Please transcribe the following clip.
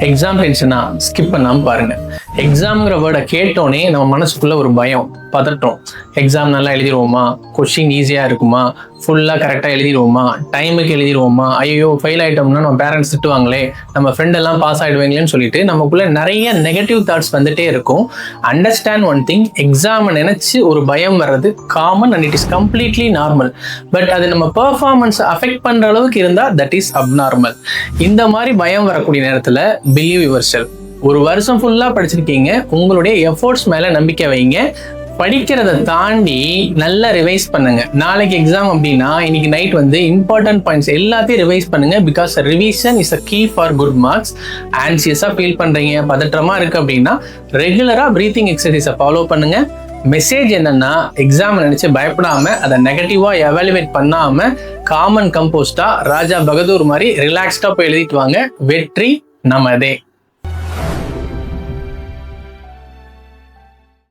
Exam டென்ஷனா skip பண்ணாமல் பாருங்க. எக்ஸாம்ங்கிற வேர்டை கேட்டோன்னே நம்ம மனசுக்குள்ள ஒரு பயம், பதட்டம். எக்ஸாம் நல்லா எழுதிடுவோமா, கொஸ்டின் ஈஸியாக இருக்குமா, ஃபுல்லாக கரெக்டாக எழுதிடுவோமா, டைமுக்கு எழுதிடுவோமா, ஐயோ ஃபெயில் ஆகிட்டோம்னா நம்ம பேரண்ட்ஸ் திட்டுவாங்களே, நம்ம ஃப்ரெண்ட் எல்லாம் பாஸ் ஆகிடுவாங்களேன்னு சொல்லிட்டு நமக்குள்ள நிறைய நெகட்டிவ் தாட்ஸ் வந்துட்டே இருக்கும். அண்டர்ஸ்டாண்ட் ஒன் திங், எக்ஸாமை நினைச்சு ஒரு பயம் வர்றது common and it is completely normal. But அது நம்ம பெர்ஃபார்மன்ஸ் அஃபெக்ட் பண்ற அளவுக்கு இருந்தால் தட் இஸ் அப்நார்மல். இந்த மாதிரி பயம் வரக்கூடிய நேரத்தில் பிலீவ் யுவர் செல்ஃப். ஒரு வருஷம் ஃபுல்லாக படிச்சிருக்கீங்க, உங்களுடைய எஃபோர்ட்ஸ் மேலே நம்பிக்கை வைங்க. படிக்கிறத தாண்டி நல்லா ரிவைஸ் பண்ணுங்க. நாளைக்கு எக்ஸாம் அப்படின்னா இன்னைக்கு நைட் இம்பார்ட்டன்ட் பாயிண்ட்ஸ் எல்லாத்தையும் ரிவைஸ் பண்ணுங்க. Because revision is a key for good marks. ஆன்சியஸா ஃபீல் பண்றீங்க, பதற்றமா இருக்கு அப்படின்னா ரெகுலரா பிரீத்திங் எக்ஸசைஸை ஃபாலோ பண்ணுங்க. மெசேஜ் என்னன்னா, எக்ஸாம் நினைச்சு பயப்படாம அதை நெகட்டிவா எவாலுவேட் பண்ணாம காமன் கம்போஸ்டா ராஜா பகதூர் மாதிரி ரிலாக்ஸ்டா போய் எழுதிட்டு வாங்க. வெற்றி நமதே.